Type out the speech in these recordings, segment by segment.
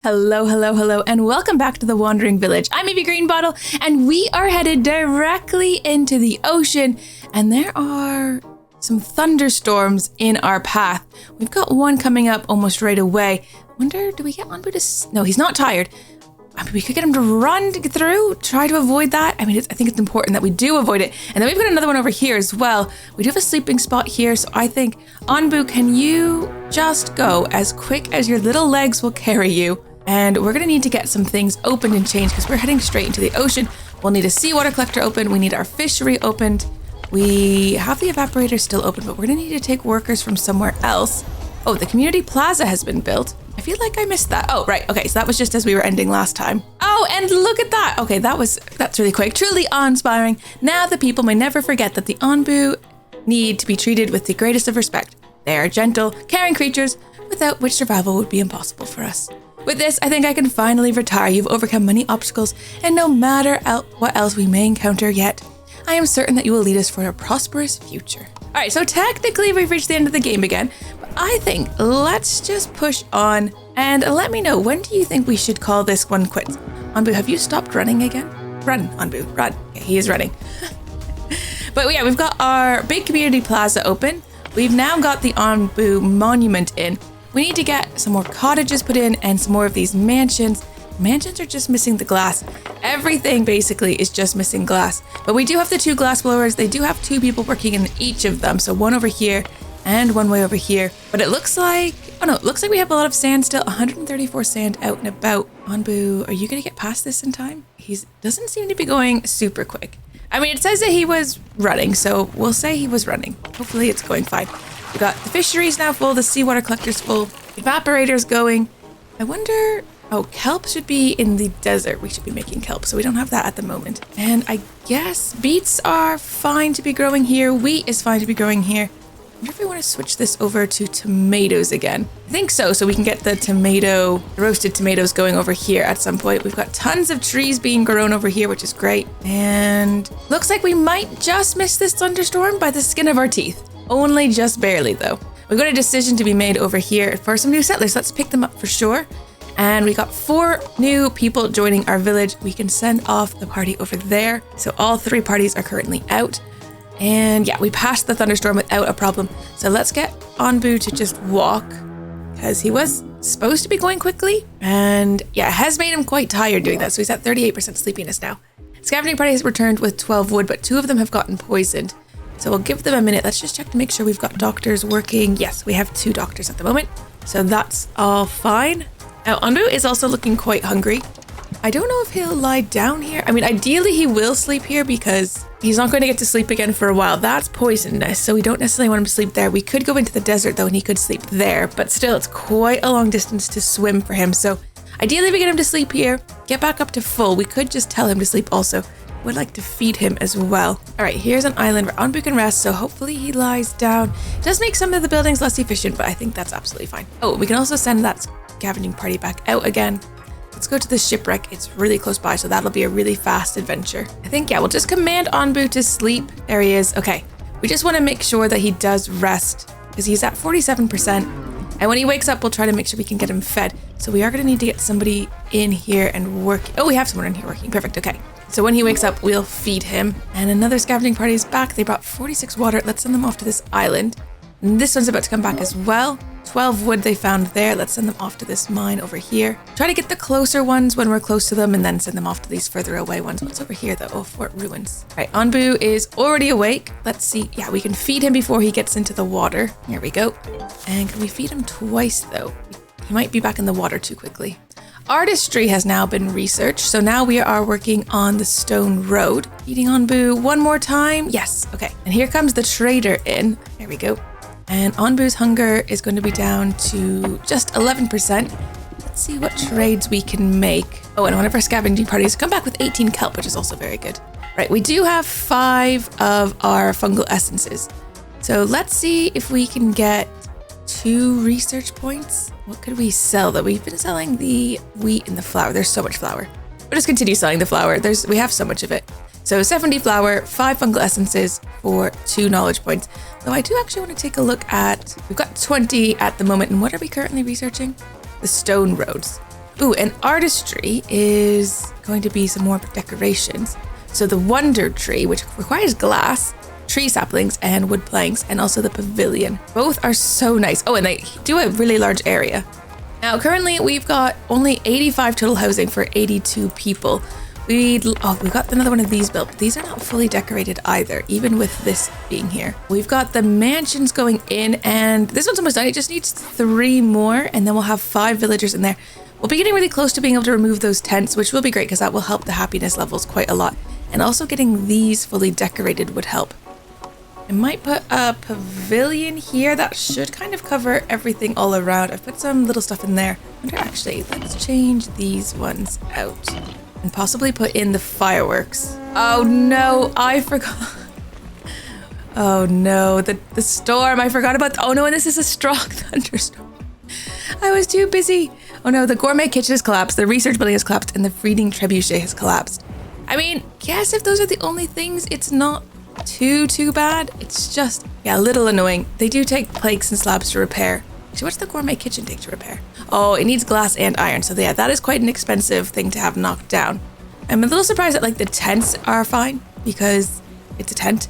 Hello, hello, hello, and welcome back to the Wandering Village. I'm Evie Greenbottle, and we are headed directly into the ocean, and there are some thunderstorms in our path. We've got one coming up almost right away. I wonder, do we get Anbu to... No, he's not tired. I mean, we could get him to run to get through, try to avoid that. I mean, I think it's important that we do avoid it. And then we've got another one over here as well. We do have a sleeping spot here, so I think, Anbu, can you just go as quick as your little legs will carry you? And we're going to need to get some things opened and changed because we're heading straight into the ocean. We'll need a seawater collector open. We need our fishery opened. We have the evaporator still open, but we're going to need to take workers from somewhere else. Oh, the Community Plaza has been built. I feel like I missed that. Oh, right. Okay, so that was just as we were ending last time. Oh, and look at that. Okay, that's really quick. Truly awe-inspiring. Now the people may never forget that the Anbu need to be treated with the greatest of respect. They are gentle, caring creatures, without which survival would be impossible for us. With this, I think I can finally retire. You've overcome many obstacles, and no matter what else we may encounter yet, I am certain that you will lead us for a prosperous future. All right, so technically we've reached the end of the game again, but I think let's just push on and let me know, when do you think we should call this one quits? Anbu, have you stopped running again? Run, Anbu, run. Okay, he is running. But yeah, we've got our big Community Plaza open. We've now got the Anbu monument in. We need to get some more cottages put in and some more of these mansions. Mansions are just missing the glass. Everything basically is just missing glass. But we do have the 2 glass blowers. They do have 2 people working in each of them. So one over here and one way over here. But it looks like, oh no, it looks like we have a lot of sand still. 134 sand out and about. Anbu, are you going to get past this in time? He doesn't seem to be going super quick. I mean, it says that he was running, so we'll say he was running. Hopefully it's going fine. We got the fisheries now full, the seawater collector's full, evaporators going. I wonder, oh, kelp should be in the desert. We should be making kelp, so we don't have that at the moment. And I guess beets are fine to be growing here. Wheat is fine to be growing here. I wonder if we want to switch this over to tomatoes again. I think so we can get the roasted tomatoes going over here at some point. We've got tons of trees being grown over here, which is great. And looks like we might just miss this thunderstorm by the skin of our teeth. Only just barely, though. We've got a decision to be made over here for some new settlers. Let's pick them up for sure. And we got 4 new people joining our village. We can send off the party over there. So all 3 parties are currently out. And yeah, we passed the thunderstorm without a problem. So let's get Anbu to just walk, because he was supposed to be going quickly. And yeah, it has made him quite tired doing that. So he's at 38% sleepiness now. Scavenging party has returned with 12 wood, but 2 of them have gotten poisoned. So we'll give them a minute. Let's just check to make sure we've got doctors working. Yes, we have 2 doctors at the moment. So that's all fine. Now, Anbu is also looking quite hungry. I don't know if he'll lie down here. I mean, ideally he will sleep here because he's not going to get to sleep again for a while. That's poisonous, so we don't necessarily want him to sleep there. We could go into the desert though, and he could sleep there, but still it's quite a long distance to swim for him. So ideally we get him to sleep here, get back up to full. We could just tell him to sleep also. Would like to feed him as well. All right, here's an island where Anbu can rest, so hopefully he lies down. It does make some of the buildings less efficient, but I think that's absolutely fine. Oh, we can also send that scavenging party back out again. Let's go to the shipwreck. It's really close by, so that'll be a really fast adventure. I think, yeah, we'll just command Anbu to sleep. There he is. Okay, we just want to make sure that he does rest because he's at 47%. And when he wakes up, we'll try to make sure we can get him fed. So we are going to need to get somebody in here and work. Oh, we have someone in here working. Perfect. Okay. So when he wakes up, we'll feed him. And another scavenging party is back. They brought 46 water. Let's send them off to this island. And this one's about to come back as well. 12 wood they found there. Let's send them off to this mine over here. Try to get the closer ones when we're close to them and then send them off to these further away ones. What's over here though? Oh, Fort Ruins. All right, Anbu is already awake. Let's see. Yeah, we can feed him before he gets into the water. Here we go. And can we feed him twice though? He might be back in the water too quickly. Artistry has now been researched, so now we are working on the stone road. Feeding Anbu one more time. Yes, okay. And here comes the trader in. There we go. And Anbu's hunger is going to be down to just 11%. Let's see what trades we can make. Oh, and one of our scavenging parties come back with 18 kelp, which is also very good. Right, we do have 5 of our fungal essences. So let's see if we can get 2 research points. What could we sell though? We've been selling the wheat and the flour. There's so much flour. We'll just continue selling the flour. We have so much of it. So 70 flour, 5 fungal essences for 2 knowledge points. Though I do actually want to take a look at, we've got 20 at the moment. And what are we currently researching? The stone roads. Ooh, and artistry is going to be some more decorations. So the wonder tree, which requires glass, tree saplings, and wood planks, and also the pavilion. Both are so nice. Oh, and they do a really large area. Now, currently we've got only 85 total housing for 82 people. We got another one of these built, but these are not fully decorated either, even with this being here. We've got the mansions going in, and this one's almost done. It just needs 3 more, and then we'll have 5 villagers in there. We'll be getting really close to being able to remove those tents, which will be great because that will help the happiness levels quite a lot. And also getting these fully decorated would help. I might put a pavilion here. That should kind of cover everything all around. I've put some little stuff in there. I wonder, actually, let's change these ones out and possibly put in the fireworks. Oh no, I forgot. Oh no, the storm. I forgot about, oh no, and this is a strong thunderstorm. I was too busy. Oh no, the gourmet kitchen has collapsed, the research building has collapsed, and the breeding trebuchet has collapsed. I mean, guess if those are the only things, it's not too bad. It's just, yeah, a little annoying. They do take planks and slabs to repair. So what's the gourmet kitchen take to repair? Oh, it needs glass and iron. So yeah, that is quite an expensive thing to have knocked down. I'm a little surprised that like the tents are fine because it's a tent.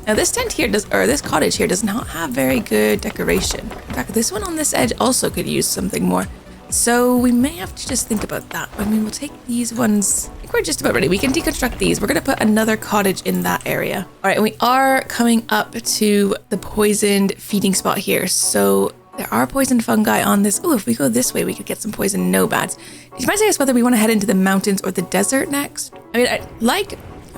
Now this tent here this cottage here does not have very good decoration. In fact, this one on this edge also could use something more. So we may have to just think about that. I mean, we'll take these ones. I think we're just about ready. We can deconstruct these. We're going to put another cottage in that area. All right, and we are coming up to the poisoned feeding spot here. So there are poisoned fungi on this. Oh, if we go this way, we could get some poisoned nomads. You might say us whether we want to head into the mountains or the desert next. I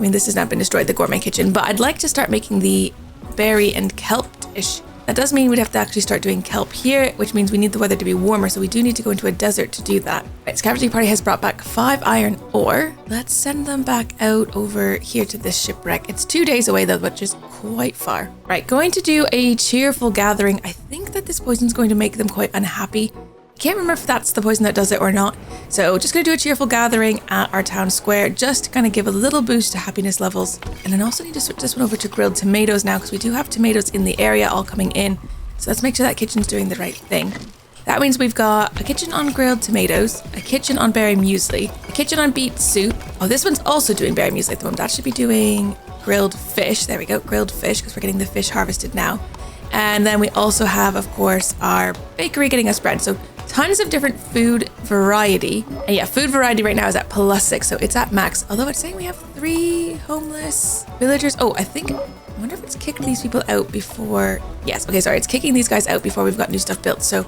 mean, this has not been destroyed, the gourmet kitchen, but I'd like to start making the berry and kelp dish. That does mean we'd have to actually start doing kelp here, which means we need the weather to be warmer, so we do need to go into a desert to do that. Right, Scavenging Party has brought back 5 iron ore. Let's send them back out over here to this shipwreck. It's 2 days away though, which is quite far. Right, going to do a cheerful gathering. I think that this poison's going to make them quite unhappy. I can't remember if that's the poison that does it or not. So just going to do a cheerful gathering at our town square just to kind of give a little boost to happiness levels. And then also need to switch this one over to grilled tomatoes now because we do have tomatoes in the area all coming in. So let's make sure that kitchen's doing the right thing. That means we've got a kitchen on grilled tomatoes, a kitchen on berry muesli, a kitchen on beet soup. Oh, this one's also doing berry muesli at the moment. That should be doing grilled fish. There we go, grilled fish, because we're getting the fish harvested now. And then we also have, of course, our bakery getting us bread. So tons of different food variety. And yeah, food variety right now is at +6, so it's at max. Although it's saying we have 3 homeless villagers. Oh, I wonder if it's kicked these people out before. Yes, okay, sorry, it's kicking these guys out before we've got new stuff built. So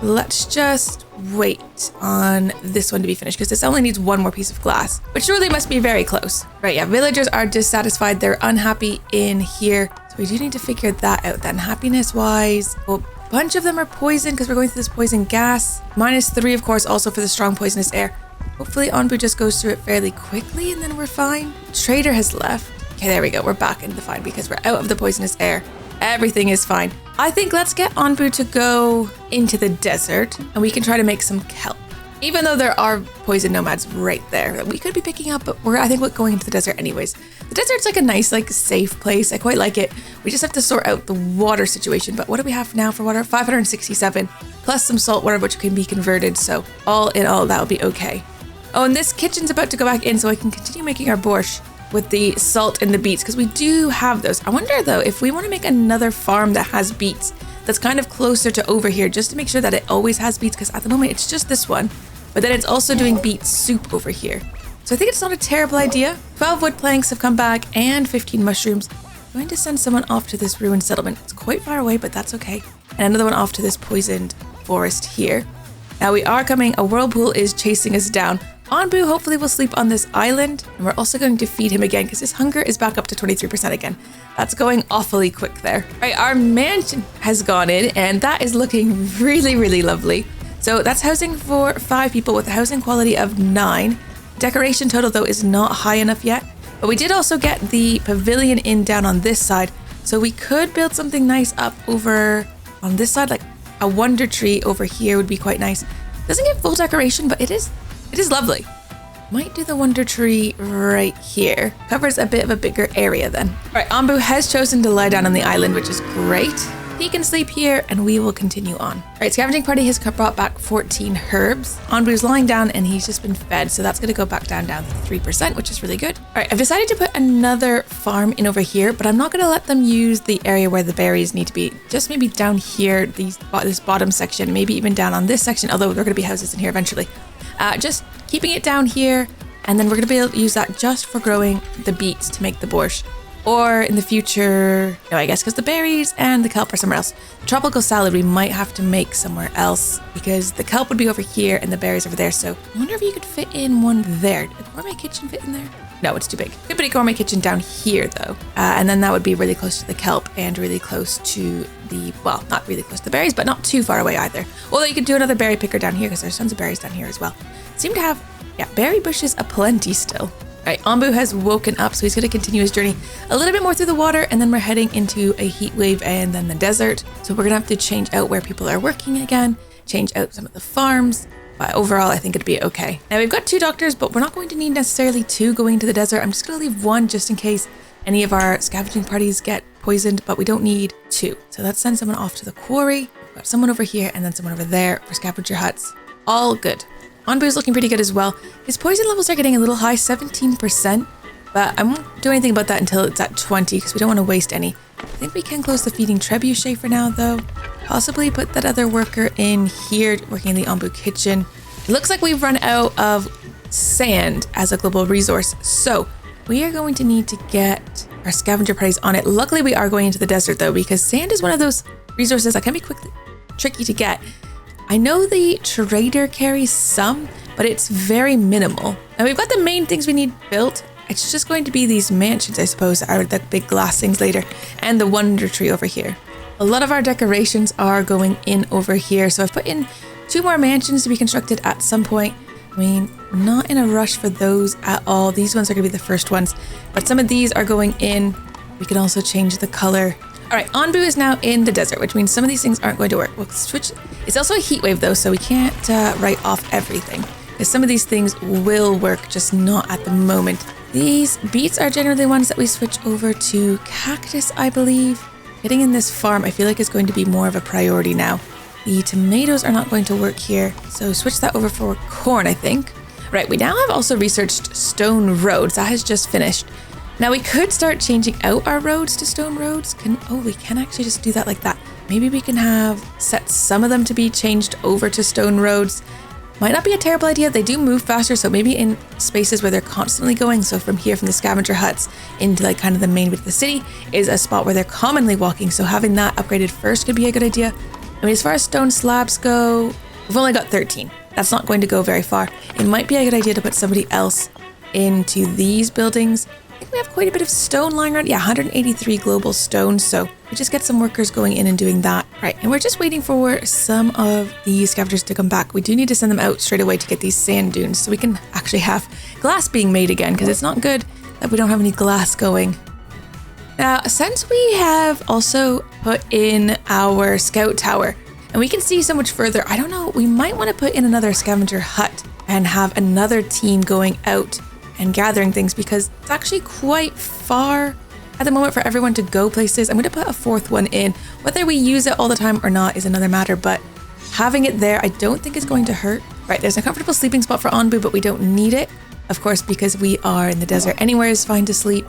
let's just wait on this one to be finished because this only needs 1 more piece of glass, which surely must be very close. Right, yeah, villagers are dissatisfied. They're unhappy in here. So we do need to figure that out then. Happiness wise, well, a bunch of them are poisoned because we're going through this poison gas. -3, of course, also for the strong poisonous air. Hopefully Onbu just goes through it fairly quickly and then we're fine. Trader has left. Okay, there we go. We're back into the fine because we're out of the poisonous air. Everything is fine. I think let's get Onbu to go into the desert and we can try to make some kelp. Even though there are poison nomads right there that we could be picking up, but I think we're going into the desert anyways. The desert's like a nice, like safe place. I quite like it. We just have to sort out the water situation. But what do we have now for water? 567 plus some salt water, which can be converted. So all in all, that'll be okay. Oh, and this kitchen's about to go back in so I can continue making our borscht with the salt and the beets because we do have those. I wonder though, if we want to make another farm that has beets, that's kind of closer to over here just to make sure that it always has beets because at the moment it's just this one, but then it's also doing beet soup over here. So I think it's not a terrible idea. 12 wood planks have come back and 15 mushrooms. I'm going to send someone off to this ruined settlement. It's quite far away, but that's okay. And another one off to this poisoned forest here. Now we are coming. A whirlpool is chasing us down. Onbu hopefully will sleep on this island, and we're also going to feed him again because his hunger is back up to 23% again. That's going awfully quick there. Right, our mansion has gone in, and that is looking really, really lovely. So that's housing for 5 people with a housing quality of 9. Decoration total, though, is not high enough yet. But we did also get the pavilion in down on this side, so we could build something nice up over on this side, like a wonder tree over here would be quite nice. Doesn't get full decoration, but it is lovely. Might do the wonder tree right here. Covers a bit of a bigger area then. All right, Onbu has chosen to lie down on the island, which is great. he can sleep here and we will continue on. All right, scavenging party has brought back 14 herbs. Anbu's lying down and he's just been fed, so that's going to go back down to 3%, which is really good. All right, I've decided to put another farm in over here, but I'm not going to let them use the area where the berries need to be. Just maybe down here, this bottom section, maybe even down on this section, although there are going to be houses in here eventually. Just keeping it down here, and then we're going to be able to use that just for growing the beets to make the borscht. Or in the future, no, I guess because the berries and the kelp are somewhere else. The tropical salad we might have to make somewhere else because the kelp would be over here and the berries over there. So I wonder if you could fit in one there. Did a gourmet kitchen fit in there? No, it's too big. Could put a gourmet kitchen down here though. And then that would be really close to the kelp and really close to the, well, not really close to the berries, but not too far away either. Although you could do another berry picker down here because there's tons of berries down here as well. Seem to have, yeah, berry bushes aplenty still. All right, Anbu has woken up, so he's going to continue his journey a little bit more through the water, and then we're heading into a heat wave and then the desert. So we're going to have to change out where people are working again, change out some of the farms, but overall I think it'd be okay. Now we've got 2 doctors, but we're not going to need necessarily 2 going into the desert. I'm just going to leave 1 just in case any of our scavenging parties get poisoned, but we don't need 2. So let's send someone off to the quarry. We've got someone over here and then someone over there for scavenger huts. All good. Anbu's looking pretty good as well. His poison levels are getting a little high, 17%, but I won't do anything about that until it's at 20 because we don't want to waste any. I think we can close the feeding trebuchet for now though. Possibly put that other worker in here working in the Anbu kitchen. It looks like we've run out of sand as a global resource, so we are going to need to get our scavenger parties on it. Luckily we are going into the desert though because sand is one of those resources that can be tricky to get. I know the trader carries some, but it's very minimal. Now we've got the main things we need built. It's just going to be these mansions, I suppose, are the big glass things later, and the wonder tree over here. A lot of our decorations are going in over here, so I've put in 2 more mansions to be constructed at some point. I mean, not in a rush for those at all. These ones are going to be the first ones, but some of these are going in. We can also change the color. All right, Anbu is now in the desert, which means some of these things aren't going to work. We'll switch. It's also a heat wave though, so we can't write off everything. Because some of these things will work, just not at the moment. These beets are generally the ones that we switch over to cactus, I believe. Getting in this farm, I feel like is going to be more of a priority now. The tomatoes are not going to work here, so switch that over for corn, I think. Right, we now have also researched stone roads. That has just finished. Now we could start changing out our roads to stone roads. We can actually just do that like that. Maybe we can set some of them to be changed over to stone roads. Might not be a terrible idea. They do move faster, so maybe in spaces where they're constantly going. So from here, from the scavenger huts into like kind of the main bit of the city is a spot where they're commonly walking. So having that upgraded first could be a good idea. I mean, as far as stone slabs go, we've only got 13. That's not going to go very far. It might be a good idea to put somebody else into these buildings. I think we have quite a bit of stone lying around. Yeah, 183 global stone. So we just get some workers going in and doing that. Right, and we're just waiting for some of these scavengers to come back. We do need to send them out straight away to get these sand dunes so we can actually have glass being made again, because it's not good that we don't have any glass going. Now, since we have also put in our scout tower and we can see so much further, I don't know, we might want to put in another scavenger hut and have another team going out and gathering things, because it's actually quite far at the moment for everyone to go places. I'm going to put a 4th one in. Whether we use it all the time or not is another matter, but having it there I don't think is going to hurt. Right, there's a comfortable sleeping spot for Anbu, but we don't need it, of course, because we are in the desert. Anywhere is fine to sleep.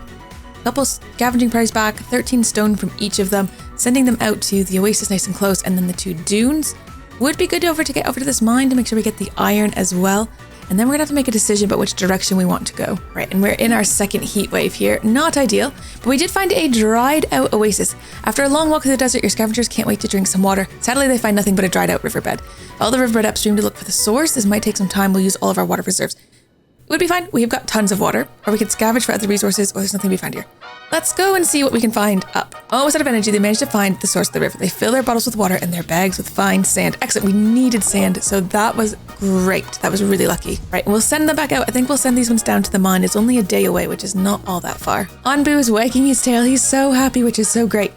A couple scavenging parties back, 13 stone from each of them, sending them out to the oasis nice and close, and then the 2 dunes. Would be good to get over to this mine to make sure we get the iron as well. And then we're gonna have to make a decision about which direction we want to go. Right, and we're in our second heat wave here. Not ideal, but we did find a dried out oasis. After a long walk through the desert, your scavengers can't wait to drink some water. Sadly, they find nothing but a dried out riverbed. Follow the riverbed upstream to look for the source. This might take some time. We'll use all of our water reserves. It would be fine. We've got tons of water, or we could scavenge for other resources, or there's nothing to be found here. Let's go and see what we can find up. Almost out of energy, they managed to find the source of the river. They fill their bottles with water and their bags with fine sand. Excellent, we needed sand, so that was great. That was really lucky. Right, we'll send them back out. I think we'll send these ones down to the mine. It's only a day away, which is not all that far. Anbu is wagging his tail. He's so happy, which is so great.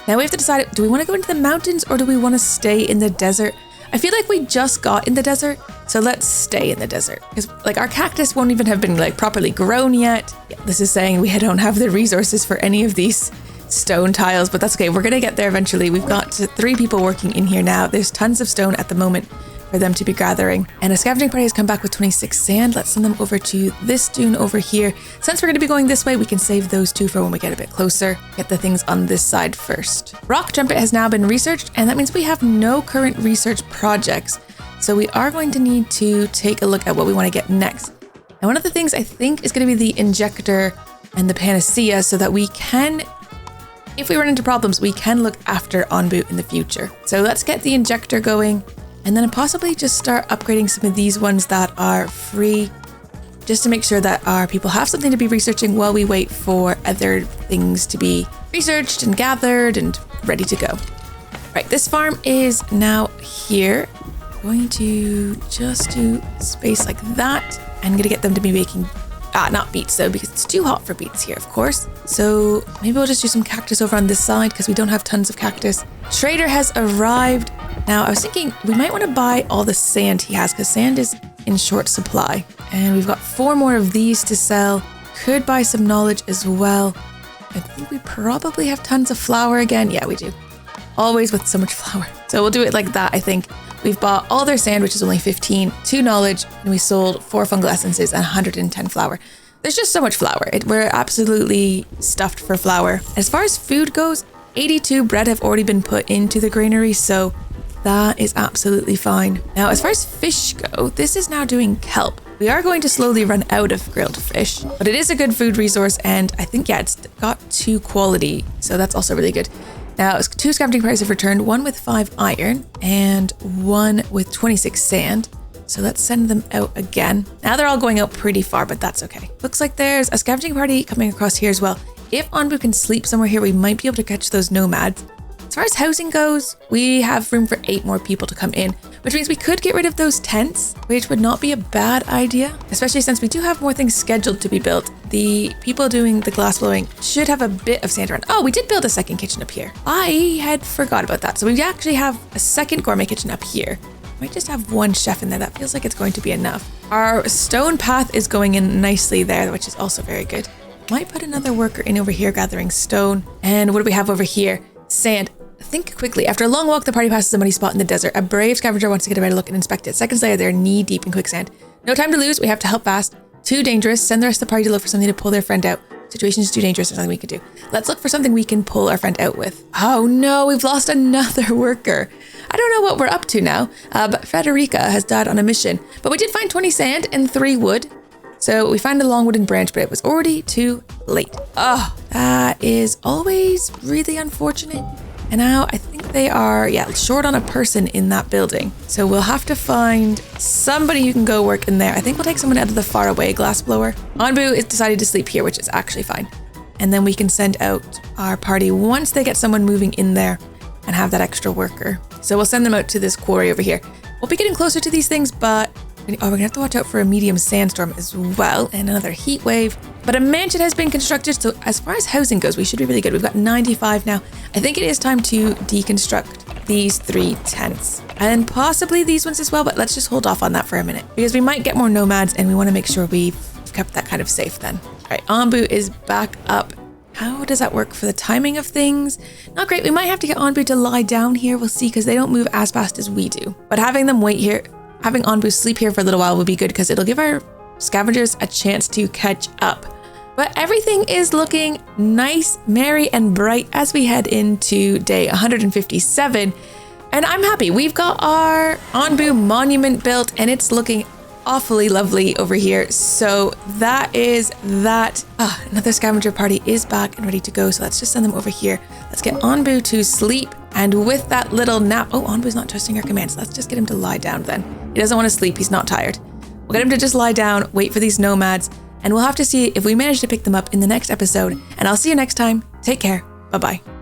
Now we have to decide, do we want to go into the mountains or do we want to stay in the desert? I feel like we just got in the desert, so let's stay in the desert. Because like our cactus won't even have been like properly grown yet. Yeah, this is saying we don't have the resources for any of these stone tiles, but that's okay. We're gonna get there eventually. We've got 3 people working in here now. There's tons of stone at the moment for them to be gathering. And a scavenging party has come back with 26 sand. Let's send them over to this dune over here. Since we're gonna be going this way, we can save those 2 for when we get a bit closer. Get the things on this side first. Rock trumpet has now been researched, and that means we have no current research projects. So we are going to need to take a look at what we want to get next. And one of the things I think is going to be the injector and the panacea, so that we can, if we run into problems, we can look after Onbu in the future. So let's get the injector going, and then possibly just start upgrading some of these ones that are free, just to make sure that our people have something to be researching while we wait for other things to be researched and gathered and ready to go. Right, this farm is now here. I'm going to just do space like that. I'm gonna get them to be making, not beets though, because it's too hot for beets here, of course. So maybe we'll just do some cactus over on this side because we don't have tons of cactus. Trader has arrived. Now I was thinking we might want to buy all the sand he has because sand is in short supply. And we've got 4 more of these to sell. Could buy some knowledge as well. I think we probably have tons of flour again. Yeah, we do. Always with so much flour. So we'll do it like that, I think. We've bought all their sand, which is only 15, 2 knowledge, and we sold 4 fungal essences and 110 flour. There's just so much flour. We're absolutely stuffed for flour. As far as food goes, 82 bread have already been put into the granary, so that is absolutely fine. Now, as far as fish go, this is now doing kelp. We are going to slowly run out of grilled fish, but it is a good food resource, and I think, yeah, it's got 2 quality, so that's also really good. Now, 2 scavenging parties have returned, 1 with 5 iron and 1 with 26 sand. So let's send them out again. Now they're all going out pretty far, but that's okay. Looks like there's a scavenging party coming across here as well. If Onbu can sleep somewhere here, we might be able to catch those nomads. As far as housing goes, we have room for 8 more people to come in, which means we could get rid of those tents, which would not be a bad idea, especially since we do have more things scheduled to be built. The people doing the glass blowing should have a bit of sand around. Oh, we did build a second kitchen up here. I had forgot about that. So we actually have a second gourmet kitchen up here. Might just have 1 chef in there. That feels like it's going to be enough. Our stone path is going in nicely there, which is also very good. Might put another worker in over here gathering stone. And what do we have over here? Sand. Think quickly. After a long walk, the party passes a muddy spot in the desert. A brave scavenger wants to get a better look and inspect it. Seconds later, they're knee deep in quicksand. No time to lose. We have to help fast. Too dangerous. Send the rest of the party to look for something to pull their friend out. Situation is too dangerous. There's nothing we can do. Let's look for something we can pull our friend out with. Oh no, we've lost another worker. I don't know what we're up to now, but Frederica has died on a mission. But we did find 20 sand and 3 wood. So we found a long wooden branch, but it was already too late. Oh, that is always really unfortunate. And now I think they are, short on a person in that building. So we'll have to find somebody who can go work in there. I think we'll take someone out of the far away glassblower. Onbu is decided to sleep here, which is actually fine. And then we can send out our party once they get someone moving in there and have that extra worker. So we'll send them out to this quarry over here. We'll be getting closer to these things, but we're gonna have to watch out for a medium sandstorm as well and another heat wave. But a mansion has been constructed, so as far as housing goes, we should be really good. We've got 95 now. I think it is time to deconstruct these 3 tents and possibly these ones as well, but let's just hold off on that for a minute because we might get more nomads and we want to make sure we've kept that kind of safe then. All right, Onbu is back up. How does that work for the timing of things? Not great. We might have to get Onbu to lie down here. We'll see because they don't move as fast as we do. But having them wait here, having Onbu sleep here for a little while would be good because it'll give our scavengers a chance to catch up. But everything is looking nice, merry, and bright as we head into day 157. And I'm happy. We've got our Onbu monument built and it's looking awfully lovely over here. So that is that. Another scavenger party is back and ready to go. So let's just send them over here. Let's get Onbu to sleep. And with that little nap, Onbu's not trusting our commands. Let's just get him to lie down then. He doesn't want to sleep. He's not tired. We'll get him to just lie down, wait for these nomads, and we'll have to see if we manage to pick them up in the next episode. And I'll see you next time. Take care. Bye-bye.